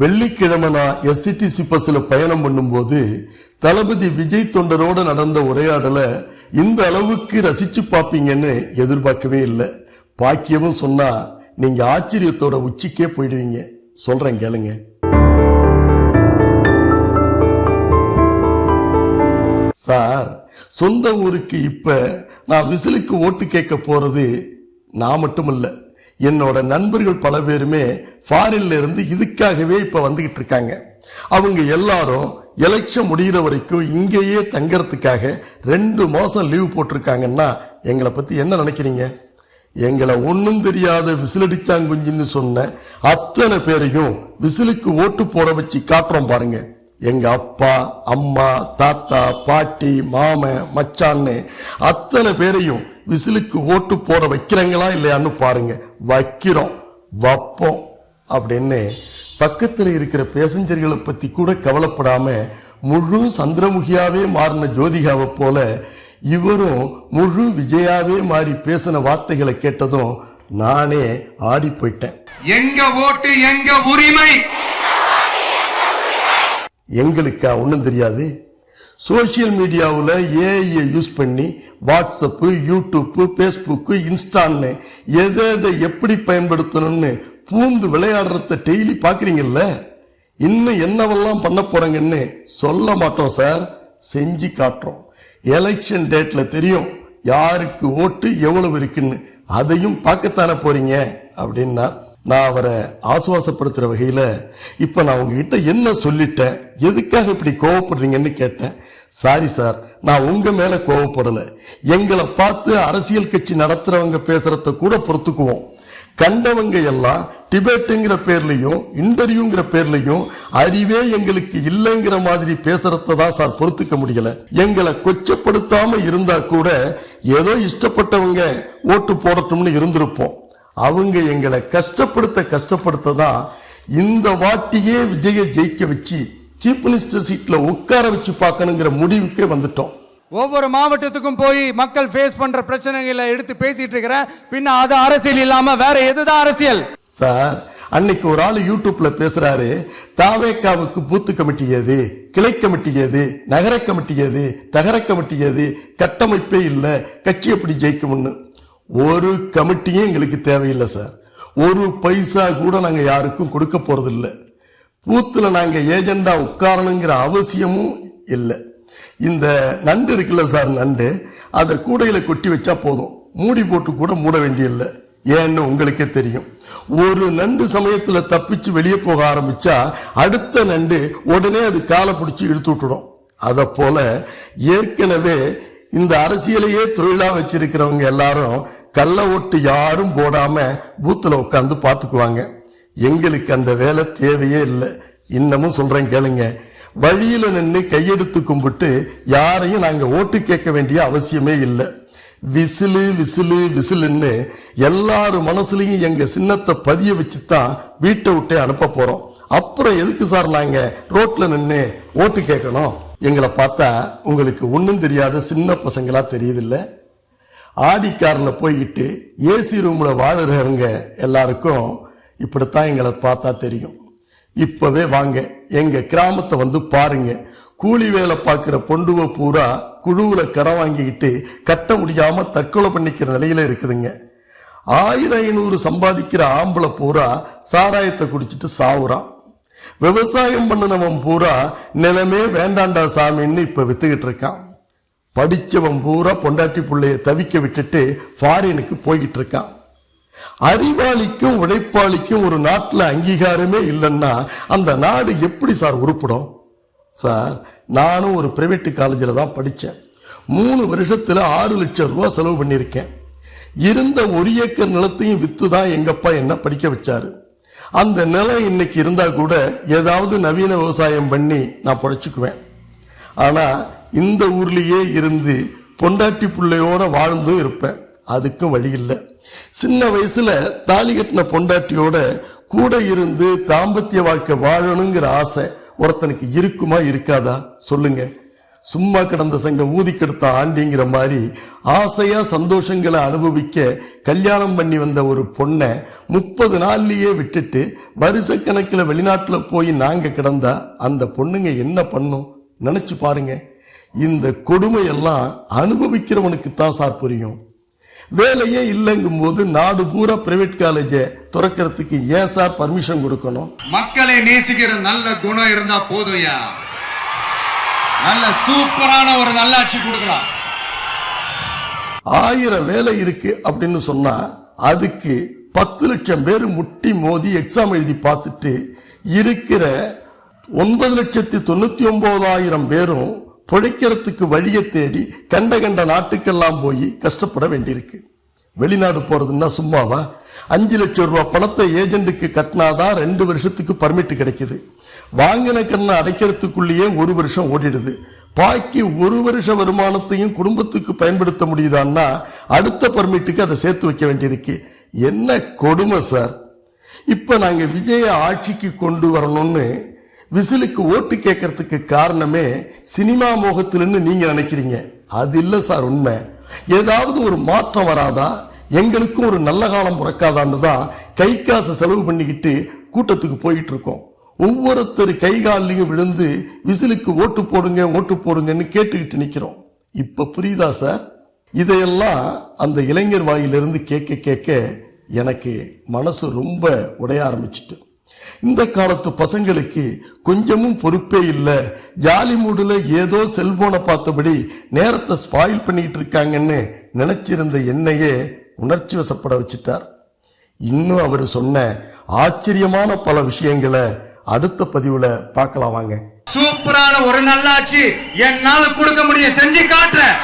வெள்ளிக்கிழமை நான் எஸ்சிடிசி பஸ்ல பயணம் பண்ணும்போது தளபதி விஜய் தொண்டரோட நடந்த உரையாடலை இந்த அளவுக்கு ரசிச்சு பார்ப்பீங்கன்னு எதிர்பார்க்கவே இல்லை. பாக்கியமும் சொன்னா நீங்க ஆச்சரியத்தோட உச்சிக்கே போயிடுவீங்க. சொல்றேன் கேளுங்க. சார், சொந்த ஊருக்கு இப்ப நான் விசிலுக்கு ஓட்டு கேட்க போறது நான் மட்டும் இல்ல, என்னோட நண்பர்கள் பல பேருமே ஃபாரின்ல இருந்து இதுக்காகவே இப்ப வந்துகிட்டு இருக்காங்க. அவங்க எல்லாரும் எலெக்ஷன் முடிகிற வரைக்கும் இங்கேயே தங்கறதுக்காக 2 மாசம் லீவ் போட்டிருக்காங்கன்னா எங்களை பத்தி என்ன நினைக்கிறீங்க? எங்களை ஒன்னும் தெரியாத விசிலடிச்சாங்குஞ்சின்னு சொன்ன அத்தனை பேரையும் விசிலுக்கு ஓட்டு போட வச்சு காட்டுறோம் பாருங்க. எங்க அப்பா, அம்மா, தாத்தா, பாட்டி, மாமன், மச்சான்னு அத்தனை பேரையும் விசிலுக்கு ஓட்டு போட வைக்கிறாங்களா இல்லையான்னு பாருங்க. வைக்கிறோம், வைப்போம் அப்படின்னு பக்கத்தில் இருக்கிற பேசஞ்சர்களை பத்தி கூட கவலைப்படாம முழு சந்திரமுகியாவே மாறின ஜோதிகாவை போல இவரும் முழு விஜயாவே மாறி பேசின வார்த்தைகளை கேட்டதும் நானே ஆடி போயிட்டேன். எங்க ஓட்டு எங்க உரிமை. எங்களுக்கா ஒன்றும் தெரியாது? சோசியல் மீடியாவில் ஏஐ யூஸ் பண்ணி வாட்ஸ்அப்பு, யூடியூப்பு, ஃபேஸ்புக்கு, இன்ஸ்டான்னு எதை எப்படி பயன்படுத்தணும்னு பூந்து விளையாடுறத டெய்லி பார்க்குறீங்கல்ல. இன்னும் என்னவெல்லாம் பண்ண போறாங்கன்னு சொல்ல மாட்டோம் சார், செஞ்சு காட்டுறோம். எலெக்ஷன் டேட்ல தெரியும் யாருக்கு ஓட்டு எவ்வளவு இருக்குன்னு, அதையும் பார்க்கத்தானே போறீங்க அப்படின்னார். நான் அவரை ஆசுவாசப்படுத்துற வகையில இப்ப நான் உங்ககிட்ட என்ன சொல்லிட்டேன், எதுக்காக இப்படி கோவப்படுறீங்கன்னு கேட்டேன். சாரி சார், நான் உங்க மேல கோவப்படல. எங்களை பார்த்து அரசியல் கட்சி நடத்துறவங்க பேசுறத கூட பொறுத்துக்குவோம். கண்டவங்க எல்லாம் டிபேட்டுங்கிற பேர்லயும் இன்டர்வியூங்கிற பேர்லயும் அறிவே எங்களுக்கு இல்லைங்கிற மாதிரி பேசுறதான் சார் பொறுத்துக்க முடியல. எங்களை கொச்சப்படுத்தாம இருந்தா கூட ஏதோ இஷ்டப்பட்டவங்க ஓட்டு போடட்டும்னு இருந்திருப்போம். அவங்க எங்களை கஷ்டப்படுத்ததான் இந்த வாட்டியே விஜய ஜெயிக்க வச்சு சீஃப் மினிஸ்டர் சீட்ல உட்கார வச்சு பார்க்கணுங்கிற முடிவுக்கே வந்துட்டோம். ஒவ்வொரு மாவட்டத்துக்கும் போய் மக்கள் ஃபேஸ் பண்ற பிரச்சனைகளை எடுத்து பேசிட்டு இருக்கிறேன். பின்ன அது அரசியல் இல்லாம வேற எதுதான் அரசியல்? சார், அன்னைக்கு ஒரு ஆள் யூடியூப்ல பேசுறாரு, தாவேக்காவுக்கு பூத்து கமிட்டி ஏது, கிளை கமிட்டி ஏது, நகர கமிட்டி ஏது, தகர கமிட்டி ஏது, கட்டமைப்பே இல்ல, கட்சி எப்படி ஜெயிக்கும்னு. ஒரு கமிட்டியும் எங்களுக்கு தேவையில்லை சார். ஒரு பைசா கூட நாங்க யாருக்கும் கொடுக்க போறது இல்லை. பூத்துல நாங்க ஏஜெண்டா உட்காரணுங்கிற அவசியமும் இல்லை. இந்த நண்டு இருக்குல்ல சார், நண்டு அதை கூடையில கொட்டி வச்சா போதும், மூடி போட்டு கூட மூட வேண்டியதில்லை. ஏன்னு உங்களுக்கே தெரியும். ஒரு நண்டு சமயத்துல தப்பிச்சு வெளியே போக ஆரம்பிச்சா அடுத்த நண்டு உடனே அது காலை பிடிச்சி இழுத்து விட்டுடும். அத போல ஏற்கனவே இந்த அரசியலையே தொழிலா வச்சிருக்கிறவங்க எல்லாரும் கள்ள ஓட்டு யாரும் போடாம பூத்துல உட்காந்து பாத்துக்குவாங்க. எங்களுக்கு அந்த வேலை தேவையே இல்லை. இன்னமும் சொல்றேன் கேளுங்க. வழியில நின்று கையெடுத்து கும்பிட்டு யாரையும் நாங்க ஓட்டு கேட்க வேண்டிய அவசியமே இல்லை. விசிலு விசிலு விசிலுன்னு எல்லாரும் மனசுலயும் எங்க சின்னத்தை பதிய வச்சுதான் வீட்டை விட்டே அனுப்ப போறோம். அப்புறம் எதுக்கு சார் நாங்க ரோட்ல நின்று ஓட்டு கேட்கணும்? எங்களை பார்த்தா உங்களுக்கு ஒன்னும் தெரியாத சின்ன பசங்களா தெரியுதில்ல. ஆடி கார்ல போய்கிட்டு ஏசி ரூம்ல வாழுறவங்க எல்லாருக்கும் இப்படித்தான் எங்களை பார்த்தா தெரியும். இப்பவே வாங்க, எங்க கிராமத்தை வந்து பாருங்க. கூலி வேலை பார்க்கிற பொண்டுவ பூரா குழுவுல கடன் வாங்கிக்கிட்டு கட்ட முடியாம தற்கொலை பண்ணிக்கிற நிலையில இருக்குதுங்க. 1000-500 சம்பாதிக்கிற ஆம்பளை பூரா சாராயத்தை குடிச்சிட்டு சாவுறான். விவசாயம் பண்ணினவன் பூரா நிலமே வேண்டாண்டா சாமின்னு இப்ப வித்துக்கிட்டு இருக்கான். படிச்சவன் பூரா பொண்டாட்டி பிள்ளைய தவிக்க விட்டுட்டு ஃபாரினுக்கு போய்கிட்டு இருக்கான். அறிவாளிக்கும் உழைப்பாளிக்கும் ஒரு நாட்டில் அங்கீகாரமே இல்லைன்னா அந்த நாடு எப்படி சார் உருப்படும்? சார், நானும் ஒரு பிரைவேட் காலேஜில் தான் படித்தேன். 3 வருஷத்துல 6 லட்சம் ரூபாய் செலவு பண்ணியிருக்கேன். இருந்த 1 ஏக்கர் நிலத்தையும் வித்து தான் எங்கப்பா என்ன படிக்க வச்சாரு. அந்த நிலம் இன்னைக்கு இருந்தா கூட ஏதாவது நவீன விவசாயம் பண்ணி நான் பொழைச்சுக்குவேன். ஆனா இந்த ஊர்லயே இருந்து பொண்டாட்டி பிள்ளையோட வாழ்ந்தும் இருப்பேன். அதுக்கும் வழி இல்லை. சின்ன வயசுல தாலி கட்டின பொண்டாட்டியோட கூட இருந்து தாம்பத்திய வாழ்க்கை வாழணுங்கிற ஆசை ஒருத்தனுக்கு இருக்குமா இருக்காதா சொல்லுங்க? சும்மா கிடந்த சங்க ஊதி கெடுத்த ஆண்டிங்கிற மாதிரி ஆசையா சந்தோஷங்களை அனுபவிக்க கல்யாணம் பண்ணி வந்த ஒரு பொண்ணை 30 நாள்லயே விட்டுட்டு வருஷக்கணக்கில் வெளிநாட்டுல போய் நாங்க கிடந்தா அந்த பொண்ணுங்க என்ன பண்ணும் நினைச்சு பாருங்க. இந்த கொடுமையெல்லாம் அனுபவிக்கிறவனுக்கு தான் சார் புரியும். வேலையே இல்லைங்கும் போது நாடு பூரா பிரைவேட் காலேஜை திறக்கிறதுக்கு ஏன் சார் பர்மிஷன் கொடுக்கணும்? மக்களை நேசிக்கிற நல்ல குணம் இருந்தா போதும்யா, நல்ல சூப்பரான ஒரு நல்லாட்சி கொடுக்கலாம். 1000 வேலை இருக்கு அப்படின்னு சொன்னா அதுக்கு 10 லட்சம் பேர் முட்டி மோதி எக்ஸாம் எழுதி பார்த்துட்டு இருக்கிற 9,99,000 பேரும் பிழைக்கிறதுக்கு வழியை தேடி கண்ட கண்ட நாட்டுக்கெல்லாம் போய் கஷ்டப்பட வேண்டியிருக்கு. வெளிநாடு போறதுன்னா சும்மாவா? 5 லட்சம் ரூபாய் பணத்தை ஏஜென்ட்டுக்கு கட்டினாதான் 2 வருஷத்துக்கு பர்மிட் கிடைக்குது. வாங்கின கண்ணை அடைக்கிறதுக்குள்ளேயே 1 வருஷம் ஓடிடுது. பாக்கி 1 வருஷ வருமானத்தையும் குடும்பத்துக்கு பயன்படுத்த முடியுதான்னா அடுத்த பர்மிட்டுக்கு அதை சேர்த்து வைக்க வேண்டியிருக்கு. என்ன கொடுமை சார்! இப்ப நாங்க விஜய ஆட்சிக்கு கொண்டு வரணும்னு விசிலுக்கு ஓட்டு கேட்கறதுக்கு காரணமே சினிமா மோகத்தில்னு நீங்க நினைக்கிறீங்க. அது இல்ல சார் உண்மை. ஏதாவது ஒரு மாற்றம் வராதா, எங்களுக்கும் ஒரு நல்ல காலம் பிறக்காதான்னு தான் கை காசை செலவு பண்ணிக்கிட்டு கூட்டத்துக்கு போயிட்டு இருக்கோம். ஒவ்வொருத்தர் கை காலையும் விழுந்து விசிலுக்கு ஓட்டு போடுங்க ஓட்டு போடுங்கன்னு கேட்டுக்கிட்டு நிக்கிறோம். இப்ப புரியுதா சார்? இதையெல்லாம் அந்த இளைஞர் வாயிலிருந்து கேட்க கேட்க எனக்கு மனசு ரொம்ப உடைய ஆரம்பிச்சிட்டு. இந்த காலத்து பசங்களுக்கு கொஞ்சமும் பொறுப்பே இல்லை, ஜாலி மூடுல ஏதோ செல்போனை பார்த்தபடி நேரத்தை ஸ்பாயில் பண்ணிக்கிட்டு இருக்காங்கன்னு நினைச்சிருந்த என்னையே உணர்ச்சி வசப்பட வச்சுட்டார். இன்னும் அவர் சொன்ன ஆச்சரியமான பல விஷயங்களை அடுத்த பதிவுல பார்க்கலாம் வாங்க. சூப்பரான ஒரு நல்லாட்சி என்னால கொடுக்க முடியும், செஞ்சு காட்டுறேன்.